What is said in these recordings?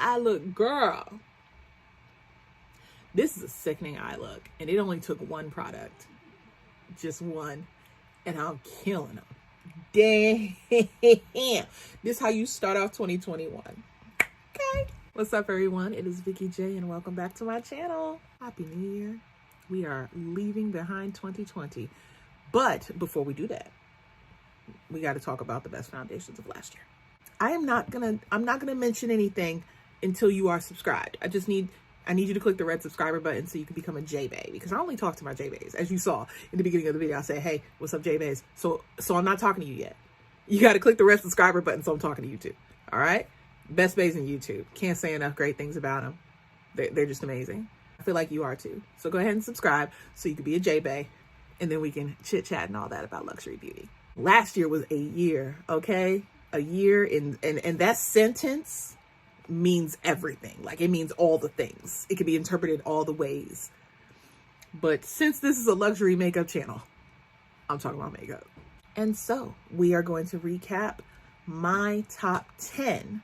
eye look, girl. This is a sickening eye look, and it only took one product, just one, and I'm killing them. Damn. This is how you start off 2021. Okay. What's up, everyone? It is Vikeejeah, and welcome back to my channel. Happy New Year. We are leaving behind 2020. But before we do that, we got to talk about the best foundations of last year. I'm not gonna mention anything until you are subscribed. I need you to click the red subscriber button so you can become a Jeahbaes, because I only talk to my Jeahbaes. As you saw in the beginning of the video, I said, hey, what's up, Jeahbaes? So I'm not talking to you yet. You got to click the red subscriber button so I'm talking to you too. All right? Best baes in YouTube. Can't say enough great things about them. They're just amazing. I feel like you are too. So go ahead and subscribe so you can be a Jeahbaes, and then we can chit chat and all that about luxury beauty. Last year was a year, okay? A year, and that sentence means everything. Like, it means all the things. It can be interpreted all the ways. But since this is a luxury makeup channel, I'm talking about makeup. And so we are going to recap my top 10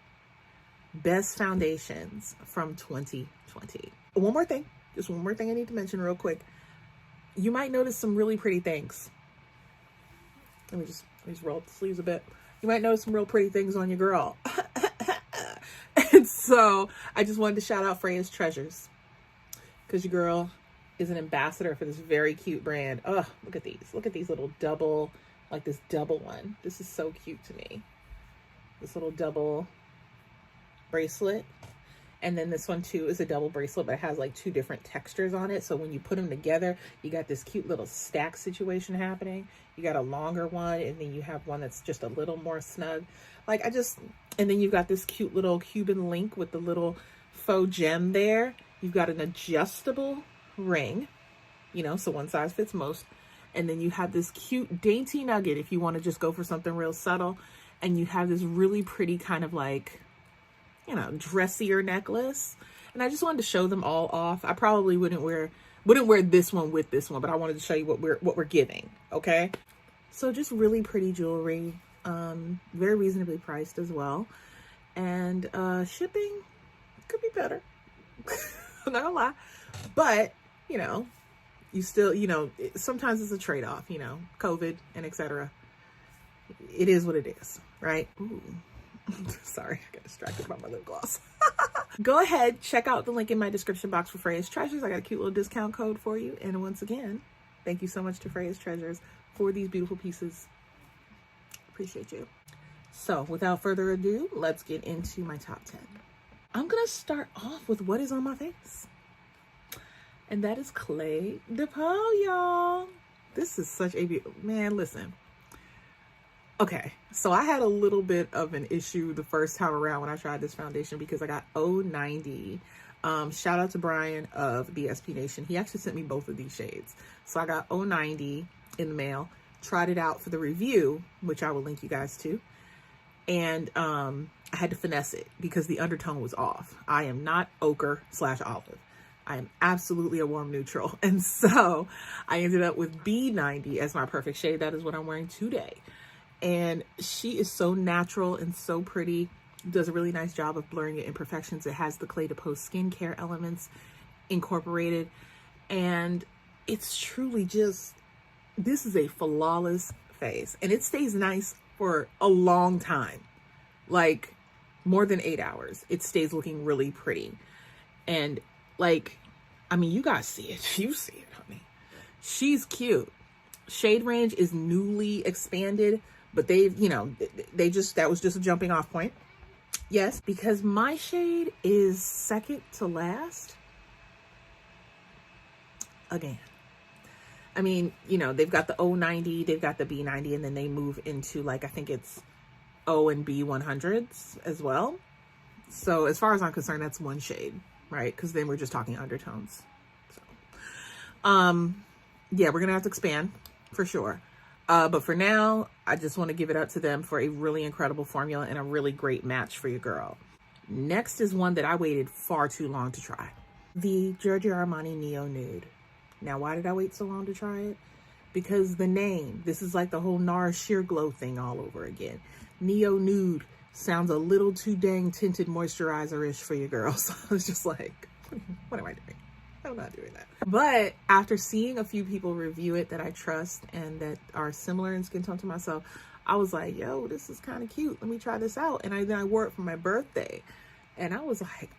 best foundations from 2020. One more thing, just one more thing I need to mention real quick. You might notice some really pretty things. Let me just roll up the sleeves a bit. You might notice some real pretty things on your girl. And so I just wanted to shout out Freya's Treasures, because your girl is an ambassador for this very cute brand. Oh, look at these. Look at these little double, like this double one. This is so cute to me. This little double bracelet. And then this one too is a double bracelet, but it has like two different textures on it. So when you put them together, you got this cute little stack situation happening. You got a longer one, and then you have one that's just a little more snug. Like, and then you've got this cute little Cuban link with the little faux gem there. You've got an adjustable ring, you know, so one size fits most. And then you have this cute dainty nugget if you want to just go for something real subtle. And you have this really pretty kind of like, you know, dressier necklace. And I just wanted to show them all off. I probably wouldn't wear this one with this one, but I wanted to show you what we're giving. Okay. So just really pretty jewelry, very reasonably priced as well. And shipping could be better. I'm not gonna lie. But, you know, you still, you know, sometimes it's a trade-off, you know, COVID and etc. It is what it is, right? Ooh. Sorry, I got distracted by my lip gloss. Go ahead, check out the link in my description box for Freya's Treasures. I got a cute little discount code for you. And once again, thank you so much to Freya's Treasures for these beautiful pieces. Appreciate you. So without further ado, let's get into my top 10. I'm going to start off with what is on my face. And that is Clé de Peau, y'all. This is such a man, listen. Okay, so I had a little bit of an issue the first time around when I tried this foundation because I got 090. Shout out to Brian of BSP Nation. He actually sent me both of these shades. So I got 090 in the mail, tried it out for the review, which I will link you guys to. And I had to finesse it because the undertone was off. I am not ochre/olive. I am absolutely a warm neutral. And so I ended up with B90 as my perfect shade. That is what I'm wearing today. And she is so natural and so pretty. Does a really nice job of blurring your imperfections. It has the Clé de Peau skincare elements incorporated. And it's truly just, this is a flawless face. And it stays nice for a long time. Like more than 8 hours. It stays looking really pretty. And like, I mean, you guys see it. You see it, honey. She's cute. Shade range is newly expanded. But they've, you know, that was just a jumping off point. Yes, because my shade is second to last. Again. I mean, you know, they've got the 090, they've got the B90, and then they move into like, I think it's O and B100s as well. So as far as I'm concerned, that's one shade, right? Because then we're just talking undertones. So, yeah, we're going to have to expand for sure. But for now, I just want to give it up to them for a really incredible formula and a really great match for your girl. Next is one that I waited far too long to try. The Giorgio Armani Neo Nude. Now, why did I wait so long to try it? Because the name, this is like the whole NARS Sheer Glow thing all over again. Neo Nude sounds a little too dang tinted moisturizer-ish for your girl. So I was just like, what am I doing? I'm not doing that. But after seeing a few people review it that I trust and that are similar in skin tone to myself, I was like, yo, this is kind of cute. Let me try this out. And then I wore it for my birthday. And I was like,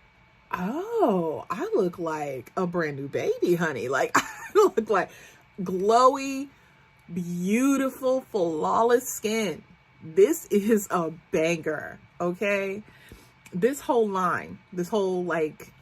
oh, I look like a brand new baby, honey. Like, I look like glowy, beautiful, flawless skin. This is a banger, okay? This whole line, this whole like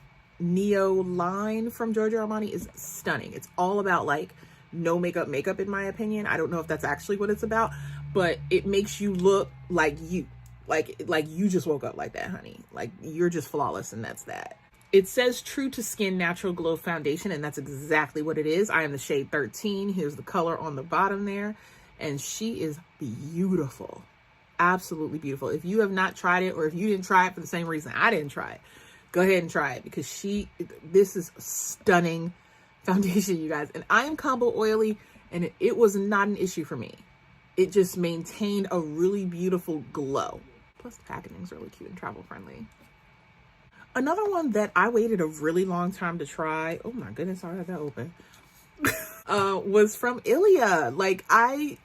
Neo line from Giorgio Armani is stunning. It's all about like no makeup in my opinion. I don't know if that's actually what it's about, but it makes you look like you. Like you just woke up like that, honey. Like you're just flawless, and that's that. It says True to Skin Natural Glow Foundation, and that's exactly what it is. I am the shade 13. Here's the color on the bottom there, and she is beautiful. Absolutely beautiful. If you have not tried it, or if you didn't try it for the same reason I didn't try it, go ahead and try it, because this is stunning foundation, you guys. And I am combo oily, and it was not an issue for me. It just maintained a really beautiful glow. Plus the packaging is really cute and travel friendly. Another one that I waited a really long time to try, oh my goodness, I had that open, was from Ilia. Like I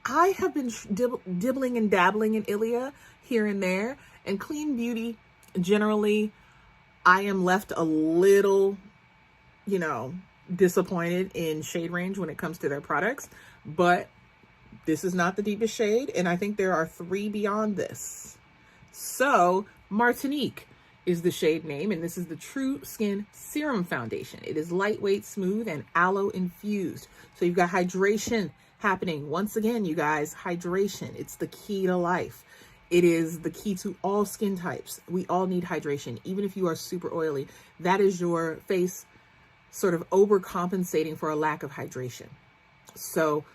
have been dibbling and dabbling in Ilia here and there, and clean beauty generally, I am left a little, you know, disappointed in shade range when it comes to their products, but this is not the deepest shade, and I think there are 3 beyond this. So Martinique is the shade name, and this is the True Skin Serum Foundation. It is lightweight, smooth, and aloe infused. So you've got hydration happening. Once again, you guys, hydration. It's the key to life. It is the key to all skin types. We all need hydration, even if you are super oily. That is your face sort of overcompensating for a lack of hydration. So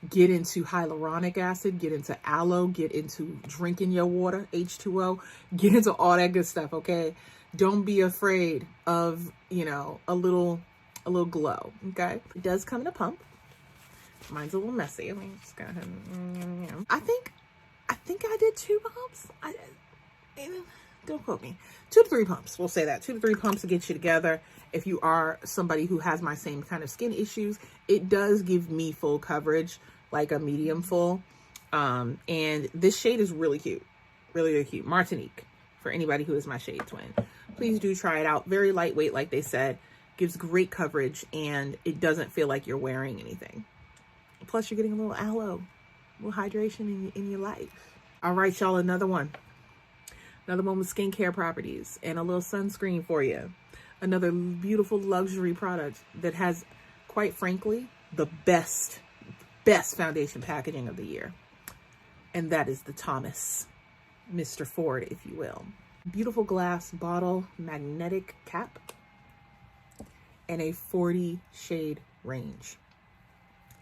get into hyaluronic acid, get into aloe, get into drinking your water, H2O, get into all that good stuff, okay? Don't be afraid of, you know, a little glow, okay? It does come in a pump. Mine's a little messy. Let me just go ahead and, I think I did 2 pumps. Don't quote me. 2 to 3 pumps. We'll say that. 2 to 3 pumps to get you together. If you are somebody who has my same kind of skin issues, it does give me full coverage, like a medium full. And this shade is really cute. Really, really cute. Martinique, for anybody who is my shade twin. Please do try it out. Very lightweight, like they said. Gives great coverage, and it doesn't feel like you're wearing anything. Plus, you're getting a little aloe, a little hydration in your life. All right, y'all, another one. Another one with skincare properties and a little sunscreen for you. Another beautiful luxury product that has, quite frankly, the best foundation packaging of the year. And that is the Thomas Mr. Ford, if you will. Beautiful glass bottle, magnetic cap, and a 40 shade range.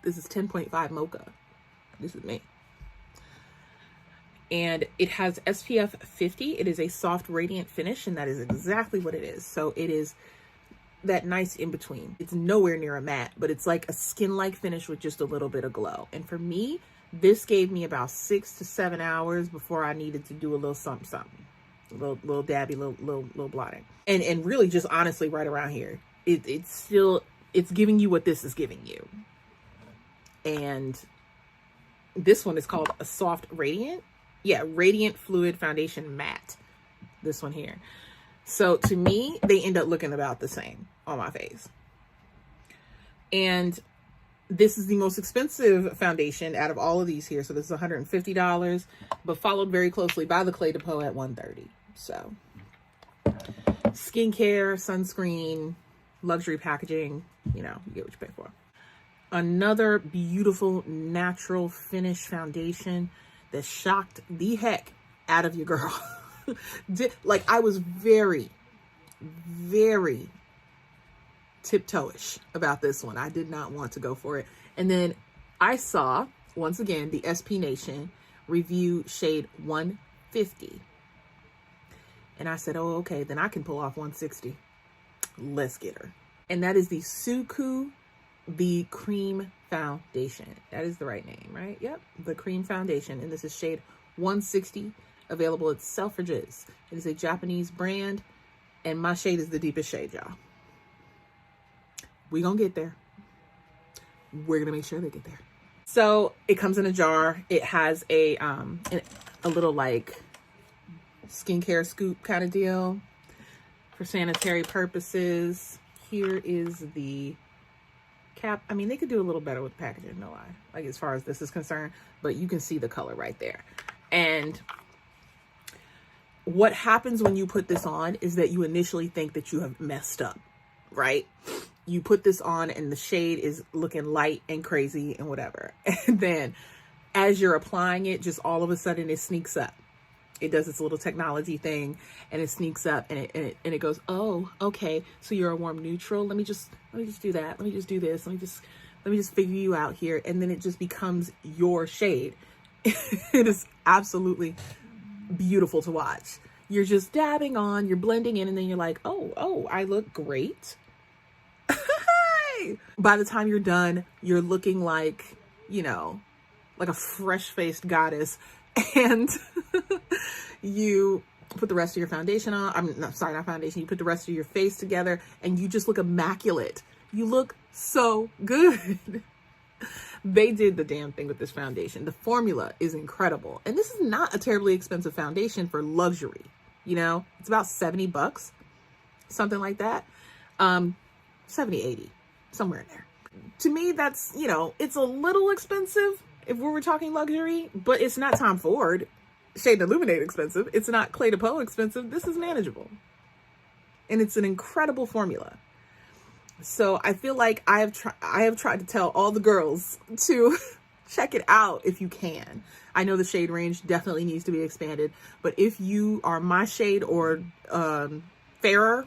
This is 10.5 Mocha. This is me. And it has SPF 50. It is a soft, radiant finish, and that is exactly what it is. So it is that nice in between. It's nowhere near a matte, but it's like a skin-like finish with just a little bit of glow. And for me, this gave me about 6 to 7 hours before I needed to do a little something. A little dabby, little blotting. And really just honestly right around here. It's giving you what this is giving you. And this one is called a soft radiant. Yeah, Radiant Fluid Foundation Matte. This one here. So to me, they end up looking about the same on my face. And this is the most expensive foundation out of all of these here. So this is $150, but followed very closely by the Clé de Peau at $130. So skincare, sunscreen, luxury packaging, you know, you get what you pay for. Another beautiful natural finish foundation that shocked the heck out of your girl. Like, I was very, very tiptoeish about this one. I did not want to go for it. And then I saw, once again, the SP Nation review shade 150. And I said, oh, okay, then I can pull off 160. Let's get her. And that is the Suku, the Cream Foundation. That is the right name, right? Yep, the Cream Foundation. And this is shade 160. available at Selfridges. It is a Japanese brand, and my shade is the deepest shade, y'all. We gonna get there. We're gonna make sure they get there. So it comes in a jar. It has a little like skincare scoop kind of deal for sanitary purposes. Here is the cap. I mean, they could do a little better with packaging, no lie, like as far as this is concerned, but you can see the color right there. And what happens when you put this on is that you initially think that you have messed up, right? You put this on and the shade is looking light and crazy and whatever. And then as you're applying it, just all of a sudden it sneaks up. It does its little technology thing and it sneaks up and it goes, oh, okay. So you're a warm neutral. Let me just do that. Let me just do this. Let me just figure you out here. And then it just becomes your shade. It is absolutely beautiful to watch. You're just dabbing on, you're blending in, and then you're like, oh, I look great. By the time you're done, you're looking like, you know, like a fresh-faced goddess. And you put the rest of your foundation on. Not foundation. You put the rest of your face together and you just look immaculate. You look so good. They did the damn thing with this foundation. The formula is incredible. And this is not a terribly expensive foundation for luxury. You know, it's about $70, something like that. 70, 80, somewhere in there. To me, that's, you know, it's a little expensive if we were talking luxury, but it's not Tom Ford Shade Illuminate expensive. It's not Clé de Peau expensive. This is manageable. And it's an incredible formula. So I feel like I have tried to tell all the girls to check it out if you can. I know the shade range definitely needs to be expanded, but if you are my shade or fairer,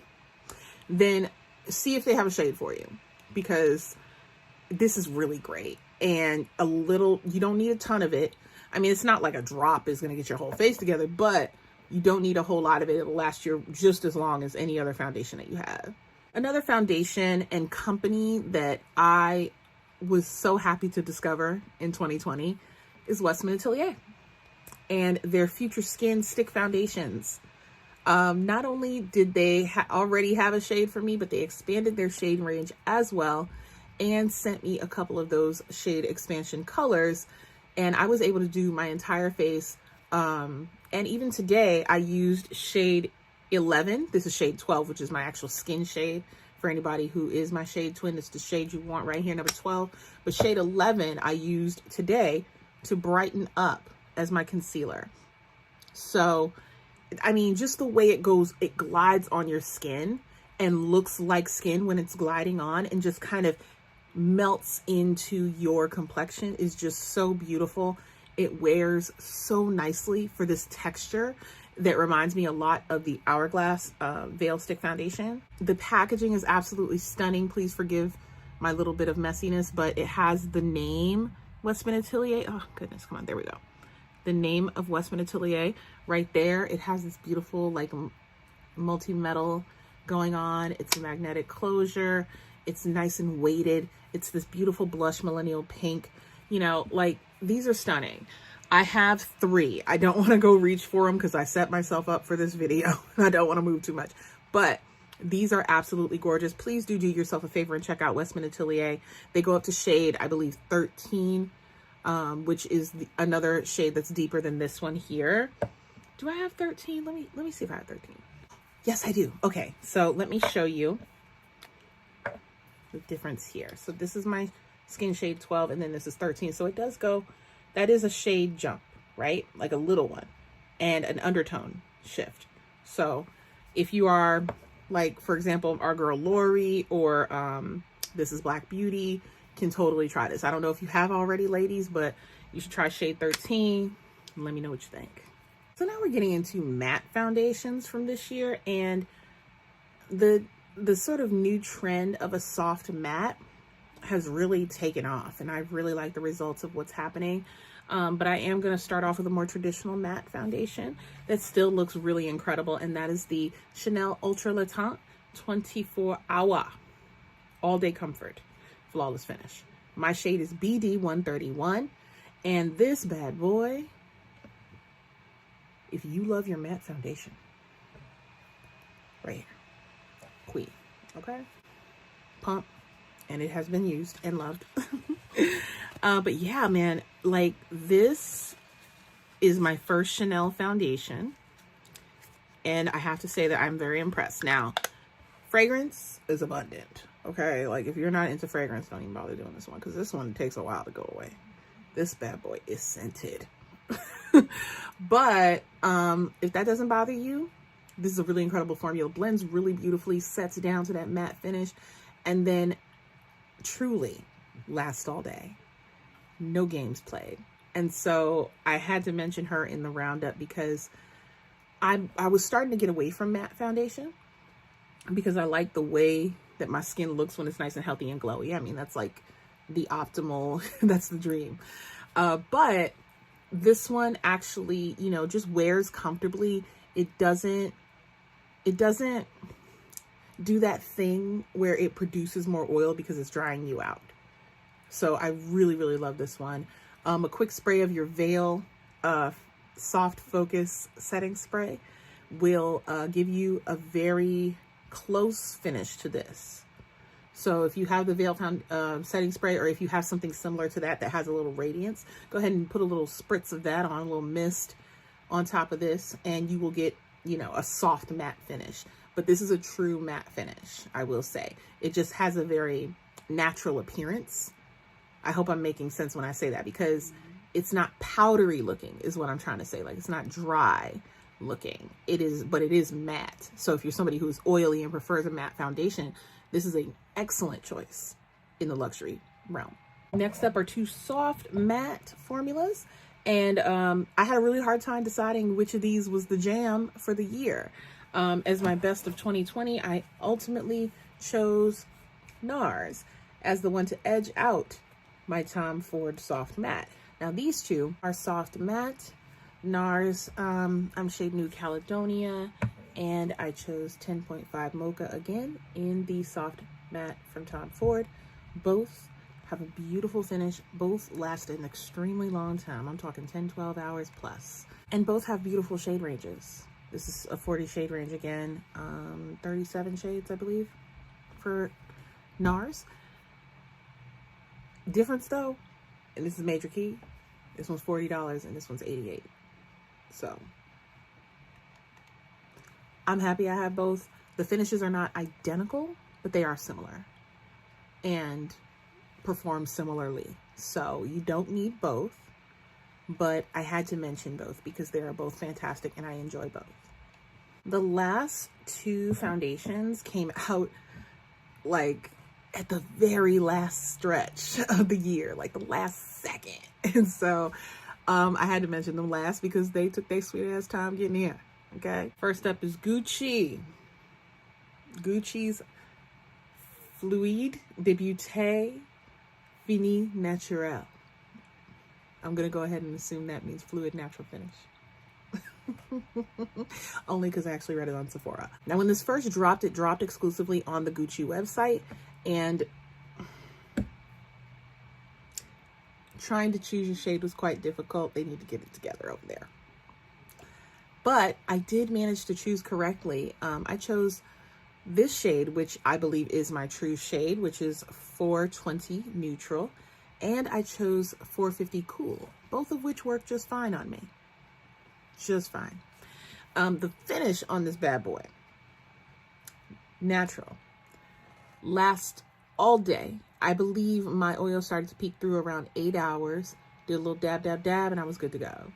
then see if they have a shade for you, because this is really great. And you don't need a ton of it. I mean, it's not like a drop is going to get your whole face together, but you don't need a whole lot of it. It'll last you just as long as any other foundation that you have. Another foundation and company that I was so happy to discover in 2020 is Westman Atelier and their Future Skin Stick Foundations. Not only did they already have a shade for me, but they expanded their shade range as well and sent me a couple of those shade expansion colors. And I was able to do my entire face. And even today I used shade 11. This is shade 12, which is my actual skin shade. For anybody who is my shade twin, it's the shade you want right here, number 12. But shade 11 I used today to brighten up as my concealer. So, I mean, just the way it goes, it glides on your skin and looks like skin when it's gliding on and just kind of melts into your complexion is just so beautiful. It wears so nicely for this texture that reminds me a lot of the Hourglass Veil Stick Foundation. The packaging is absolutely stunning. Please forgive my little bit of messiness, but it has the name Westman Atelier. Oh goodness, come on, there we go. The name of Westman Atelier right there. It has this beautiful like multi-metal going on. It's a magnetic closure. It's nice and weighted. It's this beautiful blush millennial pink. You know, like, these are stunning. I have 3. I don't want to go reach for them because I set myself up for this video. I don't want to move too much, but these are absolutely gorgeous. Please do yourself a favor and check out Westman Atelier. They go up to shade, I believe, 13, which is another shade that's deeper than this one here. Do I have 13? Let me see if I have 13. Yes, I do. Okay, so let me show you the difference here. So this is my skin shade 12, and then this is 13. So it does go, that is a shade jump, right? Like a little one, and an undertone shift. So if you are like, for example, our girl Lori, or this is Black Beauty, can totally try this. I don't know if you have already, ladies, but you should try shade 13 and let me know what you think. So now we're getting into matte foundations from this year, and the sort of new trend of a soft matte has really taken off, and I really like the results of what's happening. But I am going to start off with a more traditional matte foundation that still looks really incredible, and that is the Chanel Ultra Le Teint 24 Hour All Day Comfort Flawless Finish. My shade is BD 131, and this bad boy if you love your matte foundation, right here, Queen, okay? Pump, and it has been used and loved. But yeah, man, like this is my first Chanel foundation, and I have to say that I'm very impressed. Now, fragrance is abundant, okay? Like if you're not into fragrance, don't even bother doing this one, because this one takes a while to go away. This bad boy is scented. But if that doesn't bother you, this is a really incredible formula. Blends really beautifully, sets down to that matte finish, and then truly lasts all day. No games played. And so I had to mention her in the roundup because I was starting to get away from matte foundation because I like the way that my skin looks when it's nice and healthy and glowy. I mean, that's like the optimal, that's the dream. But this one actually, you know, just wears comfortably. It doesn't do that thing where it produces more oil because it's drying you out. So I really, really love this one. A quick spray of your Veil Soft Focus Setting Spray will give you a very close finish to this. So if you have the Veil setting spray, or if you have something similar to that that has a little radiance, go ahead and put a little spritz of that on, a little mist on top of this, and you will get, you know, a soft matte finish. But this is a true matte finish, I will say. It just has a very natural appearance. I hope I'm making sense when I say that, because it's not powdery looking is what I'm trying to say. Like, it's not dry looking. It is, but it is matte. So if you're somebody who's oily and prefers a matte foundation, this is an excellent choice in the luxury realm. Next up are two soft matte formulas. And I had a really hard time deciding which of these was the jam for the year. As my best of 2020, I ultimately chose NARS as the one to edge out my Tom Ford Soft Matte. Now these two are soft matte. NARS, I'm shade New Caledonia, and I chose 10.5 Mocha again in the soft matte from Tom Ford. Both have a beautiful finish. Both last an extremely long time. I'm talking 10, 12 hours plus. And both have beautiful shade ranges. This is a 40 shade range again, 37 shades, I believe, for NARS. Difference though, and this is major key, this one's $40 and this one's $88. So I'm happy I have both. The finishes are not identical, but they are similar and perform similarly. So you don't need both, but I had to mention both because they are both fantastic and I enjoy both. The last two foundations came out like at the very last stretch of the year, like the last second. And so I had to mention them last because they took their sweet ass time getting here. Okay. First up is Gucci's Fluide de Beauté Fini Naturel. I'm going to go ahead and assume that means fluid natural finish. Only because I actually read it on Sephora. Now, when this first dropped, it dropped exclusively on the Gucci website, and trying to choose your shade was quite difficult. They need to get it together over there. But I did manage to choose correctly. I chose this shade, which I believe is my true shade, which is 420 Neutral, and I chose 450 Cool, both of which work just fine on me. Just fine. The finish on this bad boy, natural, lasts all day. I believe my oil started to peak through around 8 hours. Did a little dab, dab, dab, and I was good to go.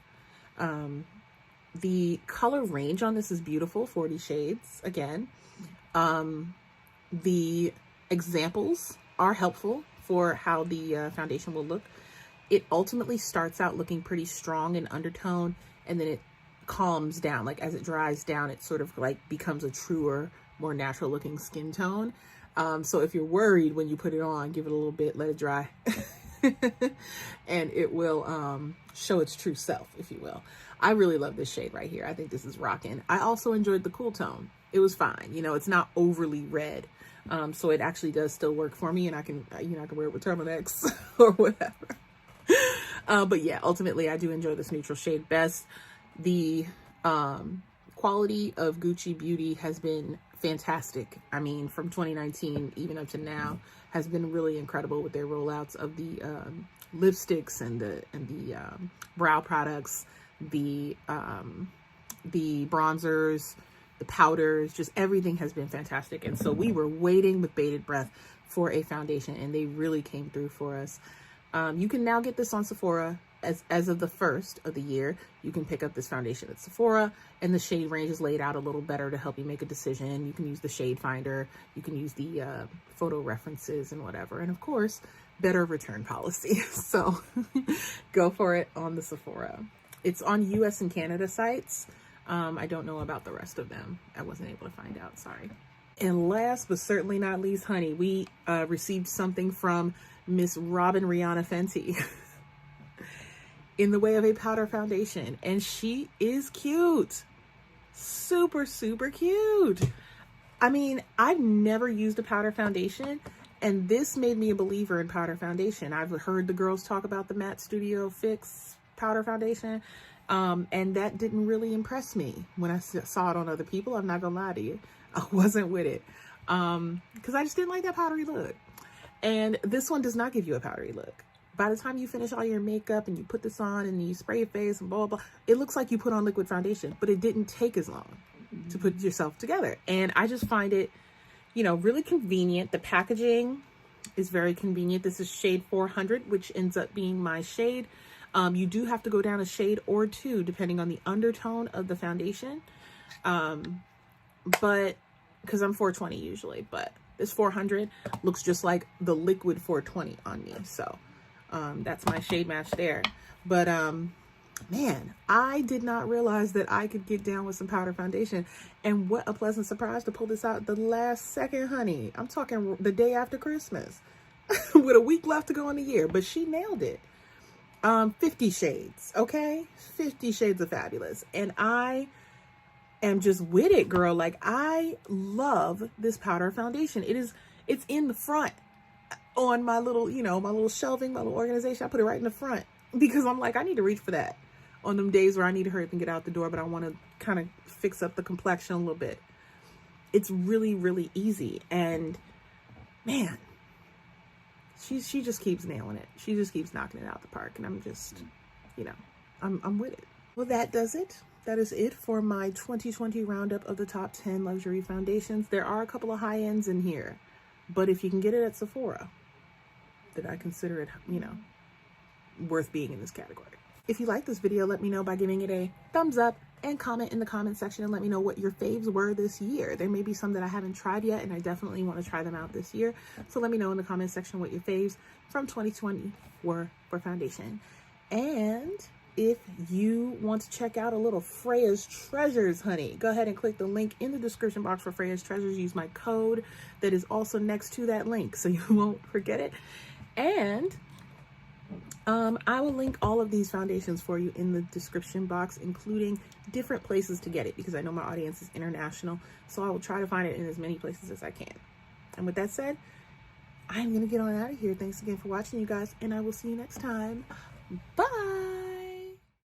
The color range on this is beautiful, 40 shades again. The examples are helpful for how the foundation will look. It ultimately starts out looking pretty strong in undertone, and then it calms down. Like as it dries down, it sort of like becomes a truer, more natural looking skin tone. So if you're worried when you put it on, give it a little bit, let it dry, and it will show its true self, if you will. I really love this shade right here. I think this is rocking. I also enjoyed the cool tone. It was fine. You know, it's not overly red. So it actually does still work for me, and I can, you know, I can wear it with turtlenecks or whatever. But yeah, ultimately I do enjoy this neutral shade best. The Quality of Gucci Beauty has been fantastic. I mean, from 2019 even up to now has been really incredible with their rollouts of the lipsticks and the brow products, the bronzers, the powders, just everything has been fantastic. And so we were waiting with bated breath for a foundation, and they really came through for us. You can now get this on Sephora. As of the 1st of the year, you can pick up this foundation at Sephora, and the shade range is laid out a little better to help you make a decision. You can use the shade finder, you can use the photo references and whatever, and of course, better return policy. So go for it on the Sephora. It's on US and Canada sites. I don't know about the rest of them. I wasn't able to find out, sorry. And last but certainly not least, honey, we received something from Miss Robin Rihanna Fenty. In the way of a powder foundation, and she is cute. Super, super cute. I mean, I've never used a powder foundation, and this made me a believer in powder foundation. I've heard the girls talk about the Matte Studio Fix powder foundation, and that didn't really impress me when I saw it on other people. I'm not gonna lie to you, I wasn't with it, because I just didn't like that powdery look. And this one does not give you a powdery look. By the time you finish all your makeup and you put this on and you spray your face and blah, blah, blah, it looks like you put on liquid foundation, but it didn't take as long to put yourself together. And I just find it, you know, really convenient. The packaging is very convenient. This is shade 400, which ends up being my shade. You do have to go down a shade or two, depending on the undertone of the foundation. But, because I'm 420 usually, but this 400 looks just like the liquid 420 on me. So, that's my shade match there. But man, I did not realize that I could get down with some powder foundation, and what a pleasant surprise to pull this out the last second, honey. I'm talking the day after Christmas with a week left to go in the year, but she nailed it. 50 shades, okay? 50 shades of fabulous. And I am just with it, girl. Like, I love this powder foundation. It's in the front on my little, you know, my little shelving, my little organization. I put it right in the front because I'm like, I need to reach for that on them days where I need to hurry up and get out the door, but I want to kind of fix up the complexion a little bit. It's really, really easy. And man, she just keeps nailing it. She just keeps knocking it out the park. And I'm just, you know, I'm with it. Well, that does it. That is it for my 2020 roundup of the top 10 luxury foundations. There are a couple of high ends in here, but if you can get it at Sephora, then I consider it, you know, worth being in this category. If you like this video, let me know by giving it a thumbs up and comment in the comment section and let me know what your faves were this year. There may be some that I haven't tried yet, and I definitely want to try them out this year. So let me know in the comment section what your faves from 2020 were for foundation. And if you want to check out a little Freya's Treasures, honey, go ahead and click the link in the description box for Freya's Treasures. Use my code that is also next to that link so you won't forget it. And I will link all of these foundations for you in the description box, including different places to get it, because I know my audience is international. So I will try to find it in as many places as I can. And with that said, I'm going to get on out of here. Thanks again for watching, you guys, and I will see you next time. Bye.